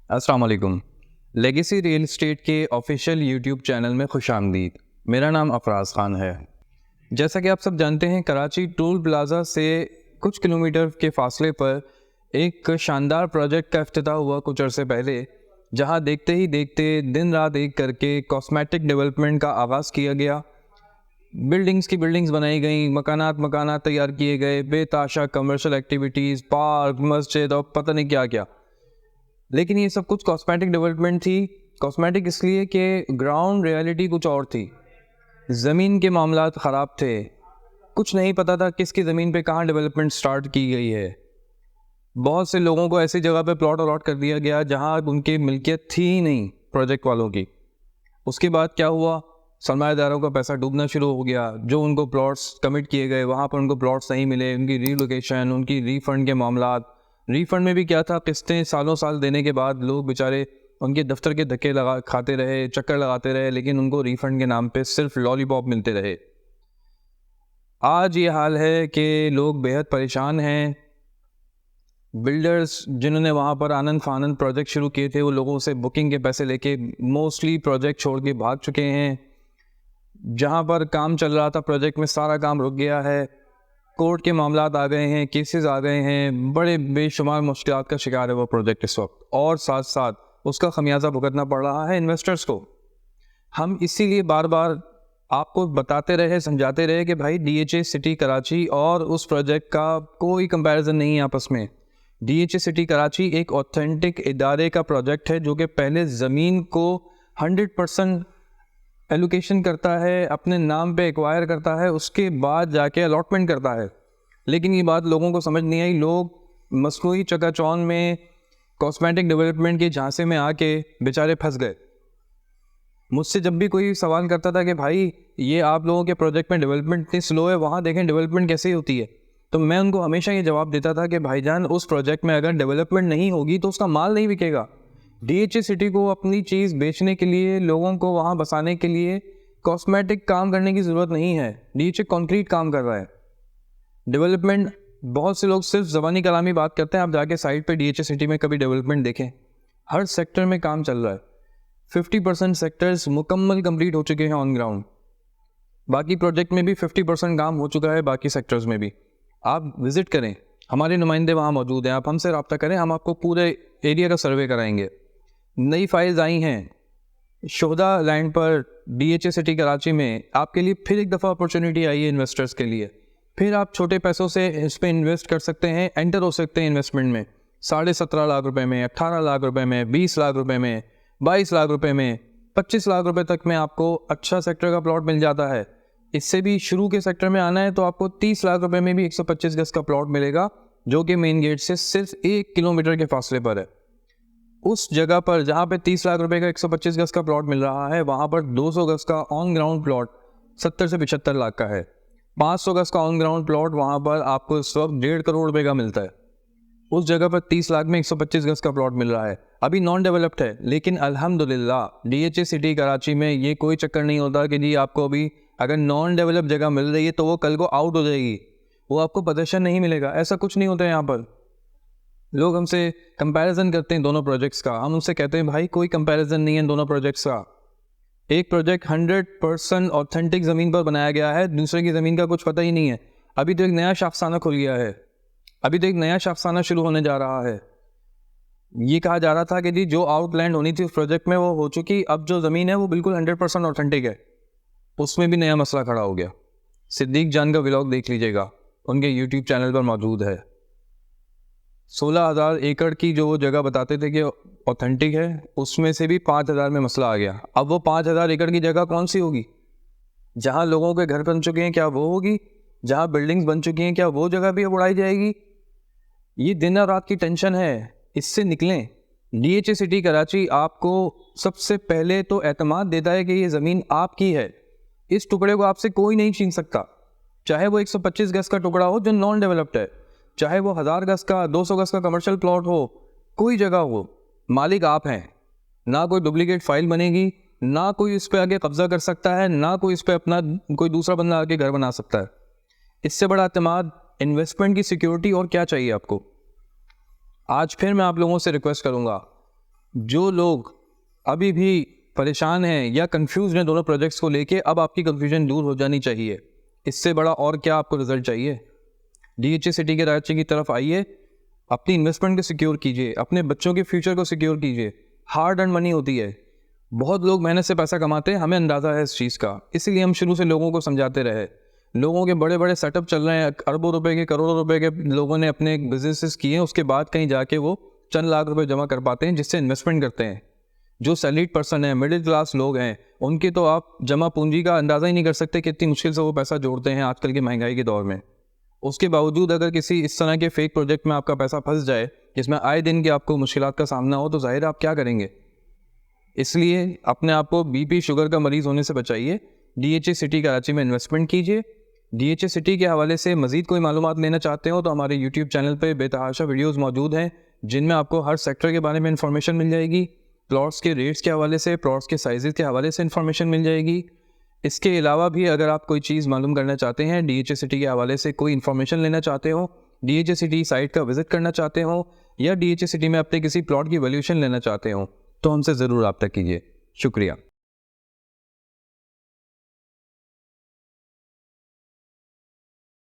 अस्सलाम वालेकुम। Legacy real estate के ऑफिशियल यूट्यूब चैनल में खुशामदीद। मेरा नाम अफराज ख़ान है। जैसा कि आप सब जानते हैं, कराची टोल प्लाज़ा से कुछ किलोमीटर के फासले पर एक शानदार प्रोजेक्ट का इफ्तिताह हुआ कुछ अरसे पहले, जहां देखते ही देखते दिन रात एक करके कॉस्मेटिक डेवलपमेंट का आगाज़ किया गया। बिल्डिंग्स की बिल्डिंग्स बनाई गई, मकानात तैयार किए गए, बेताशा कमर्शियल एक्टिविटीज़, पार्क, मस्जिद और पता नहीं क्या क्या। लेकिन ये सब कुछ कॉस्मेटिक डेवलपमेंट थी। कॉस्मेटिक इसलिए कि ग्राउंड रियलिटी कुछ और थी। ज़मीन के मामलात ख़राब थे, कुछ नहीं पता था किसकी ज़मीन पे कहाँ डेवलपमेंट स्टार्ट की गई है। बहुत से लोगों को ऐसी जगह पे प्लॉट अलॉट कर दिया गया जहाँ उनकी मिल्कियत थी ही नहीं प्रोजेक्ट वालों की। उसके बाद क्या हुआ, सरमाएदारों का पैसा डूबना शुरू हो गया। जो उनको प्लॉट्स कमिट किए गए वहाँ पर उनको प्लॉट्स नहीं मिले, उनकी रीलोकेशन, उनकी रीफंड के मामलात। रीफंड में भी क्या था, किस्तें सालों साल देने के बाद लोग बेचारे उनके दफ्तर के धक्के लगा खाते रहे, चक्कर लगाते रहे, लेकिन उनको रीफंड के नाम पे सिर्फ लॉलीपॉप मिलते रहे। आज ये हाल है कि लोग बेहद परेशान हैं। बिल्डर्स जिन्होंने वहाँ पर आनंद फानंद प्रोजेक्ट शुरू किए थे, वो लोगों से बुकिंग के पैसे लेके मोस्टली प्रोजेक्ट छोड़ के भाग चुके हैं। जहाँ पर काम चल रहा था प्रोजेक्ट में, सारा काम रुक गया है। कोर्ट के मामलात आ गए हैं, केसेस आ गए हैं, बड़े बेशुमार मुश्किलात का शिकार है वो प्रोजेक्ट इस वक्त, और साथ साथ उसका खमियाजा भुगतना पड़ रहा है इन्वेस्टर्स को। हम इसीलिए बार बार आपको बताते रहे, समझाते रहे कि भाई DHA सिटी कराची और उस प्रोजेक्ट का कोई कंपैरिजन नहीं है आपस में। DHA सिटी कराची एक ऑथेंटिक इदारे का प्रोजेक्ट है जो कि पहले ज़मीन को 100% एलोकेशन करता है, अपने नाम पे एक्वायर करता है, उसके बाद जाके अलॉटमेंट करता है। लेकिन ये बात लोगों को समझ नहीं आई। लोग मसनूई चकाचौंध में, कॉस्मेटिक डेवलपमेंट के झांसे में आके बेचारे फंस गए। मुझसे जब भी कोई सवाल करता था कि भाई ये आप लोगों के प्रोजेक्ट में डेवलपमेंट इतनी स्लो है, वहाँ देखें डेवलपमेंट कैसे होती है, तो मैं उनको हमेशा ये जवाब देता था कि भाईजान, उस प्रोजेक्ट में अगर डेवलपमेंट नहीं होगी तो उसका माल नहीं बिकेगा। DHA सिटी को अपनी चीज़ बेचने के लिए, लोगों को वहाँ बसाने के लिए कॉस्मेटिक काम करने की ज़रूरत नहीं है। DHA कॉन्क्रीट काम कर रहा है। डेवलपमेंट, बहुत से लोग सिर्फ ज़बानी कलामी बात करते हैं। आप जाके साइट पे DHA सिटी में कभी डेवलपमेंट देखें, हर सेक्टर में काम चल रहा है। 50% सेक्टर्स मुकम्मल कंप्लीट हो चुके हैं ऑन ग्राउंड। बाकी प्रोजेक्ट में भी 50% काम हो चुका है, बाकी सेक्टर्स में भी। आप विज़िट करें, हमारे नुमाइंदे वहाँ मौजूद हैं, आप हमसे रब्ता करें, हम आपको पूरे एरिया का सर्वे कराएंगे। नई फाइल्स आई हैं शोहदा लैंड पर DHA सिटी कराची में, आपके लिए फिर एक दफ़ा अपॉर्चुनिटी आई है इन्वेस्टर्स के लिए। फिर आप छोटे पैसों से इस पर इन्वेस्ट कर सकते हैं, एंटर हो सकते हैं इन्वेस्टमेंट में। 17.5 लाख रुपए में, 18 लाख रुपए में, 20 लाख रुपए में, 22 लाख रुपए में, 25 लाख रुपए तक में आपको अच्छा सेक्टर का प्लॉट मिल जाता है। इससे भी शुरू के सेक्टर में आना है तो आपको 30 लाख रुपए में भी 125 गज का प्लॉट मिलेगा, जो कि मेन गेट से सिर्फ 1 किलोमीटर के फासले पर है। उस जगह पर जहाँ पे 30 लाख रुपए का 125 गज का प्लॉट मिल रहा है, वहाँ पर 200 गज का ऑन ग्राउंड प्लॉट 70 से 75 लाख का है। 500 गज का ऑन ग्राउंड प्लॉट वहाँ पर आपको इस वक्त 1.5 करोड़ रुपए का मिलता है। उस जगह पर 30 लाख में 125 गज का प्लॉट मिल रहा है। अभी नॉन डेवलप्ड है, लेकिन अल्हम्दुलिल्लाह DHA सिटी कराची में ये कोई चक्कर नहीं होता कि जी आपको अभी अगर नॉन डेवलप जगह मिल रही है तो वो कल को आउट हो जाएगी, वो आपको पोजीशन नहीं मिलेगा। ऐसा कुछ नहीं होता है यहाँ पर। लोग हमसे कंपैरिजन करते हैं दोनों प्रोजेक्ट्स का, हम उनसे कहते हैं भाई कोई कंपैरिजन नहीं है दोनों प्रोजेक्ट्स का। एक प्रोजेक्ट 100% ऑथेंटिक ज़मीन पर बनाया गया है, दूसरे की ज़मीन का कुछ पता ही नहीं है। अभी तो एक नया शाखसाना खुल गया है, अभी तो एक नया शाखसाना शुरू होने जा रहा है। ये कहा जा रहा था कि जी जो आउटलैंड होनी थी उस प्रोजेक्ट में वो हो चुकी, अब जो ज़मीन है वो बिल्कुल 100% ऑथेंटिक है। उसमें भी नया मसला खड़ा हो गया। सिद्दीक जान का व्लॉग देख लीजिएगा, उनके YouTube चैनल पर मौजूद है। 16,000 एकड़ की जो वो जगह बताते थे कि ऑथेंटिक है, उसमें से भी 5,000 में मसला आ गया। अब वो 5,000 एकड़ की जगह कौन सी होगी? जहाँ लोगों के घर बन चुके हैं क्या वो होगी? जहाँ बिल्डिंग्स बन चुकी हैं क्या वो जगह भी अब उड़ाई जाएगी? ये दिन और रात की टेंशन है, इससे निकलें। DHA सिटी कराची आपको सबसे पहले तो एतमाद देता है कि ये ज़मीन आपकी है, इस टुकड़े को आपसे कोई नहीं छीन सकता। चाहे वो 125 गज का टुकड़ा हो जो नॉन डेवलप्ड है, चाहे वो 1000 गज का, 200 गज का कमर्शियल प्लॉट हो, कोई जगह हो, मालिक आप हैं। ना कोई डुप्लीकेट फाइल बनेगी, ना कोई इस पर आगे कब्जा कर सकता है, ना कोई इस पर अपना कोई दूसरा बंदा आके घर बना सकता है। इससे बड़ा एतमाद, इन्वेस्टमेंट की सिक्योरिटी और क्या चाहिए आपको? आज फिर मैं आप लोगों से रिक्वेस्ट करूंगा, जो लोग अभी भी परेशान हैं या कंफ्यूज हैं दोनों प्रोजेक्ट्स को लेके, अब आपकी कंफ्यूजन दूर हो जानी चाहिए। इससे बड़ा और क्या आपको रिजल्ट चाहिए? DHA सिटी के राज्य की तरफ आइए, अपनी इन्वेस्टमेंट को सिक्योर कीजिए, अपने बच्चों के फ्यूचर को सिक्योर कीजिए। हार्ड अर्न मनी होती है, बहुत लोग मेहनत से पैसा कमाते हैं, हमें अंदाज़ा है इस चीज़ का, इसीलिए हम शुरू से लोगों को समझाते रहे। लोगों के बड़े बड़े सेटअप चल रहे हैं, अरबों रुपए के, करोड़ों रुपए के लोगों ने अपने बिजनेसेस किए हैं, उसके बाद कहीं जाके वो चंद लाख रुपए जमा कर पाते हैं जिससे इन्वेस्टमेंट करते हैं। जो सैलरीड पर्सन है, मिडिल क्लास लोग हैं, उनके तो आप जमा पूंजी का अंदाज़ा ही नहीं कर सकते कितनी मुश्किल से वो पैसा जोड़ते हैं आजकल की महंगाई के दौर में। उसके बावजूद अगर किसी इस तरह के फेक प्रोजेक्ट में आपका पैसा फंस जाए जिसमें आए दिन की आपको मुश्किलात का सामना हो, तो जाहिर आप क्या करेंगे? इसलिए अपने आप को BP शुगर का मरीज़ होने से बचाइए। DHA सिटी कराची में इन्वेस्टमेंट कीजिए। DHA सिटी के हवाले से मज़ीद कोई मालूमात लेना चाहते हो तो हमारे YouTube चैनल पे बेतहाशा वीडियोस मौजूद हैं जिनमें आपको हर सेक्टर के बारे में इंफॉर्मेशन मिल जाएगी। प्लॉट्स के रेट्स के हवाले से, प्लॉट्स के साइज़ के हवाले से इंफॉर्मेशन मिल जाएगी। इसके अलावा भी अगर आप कोई चीज़ मालूम करना चाहते हैं, DHA सिटी के हवाले से कोई इन्फॉर्मेशन लेना चाहते हो, DHA सिटी साइट का विज़िट करना चाहते हो, या DHA सिटी में अपने किसी प्लॉट की वैल्यूएशन लेना चाहते हो, तो हमसे ज़रूर रब्ता कीजिए। शुक्रिया।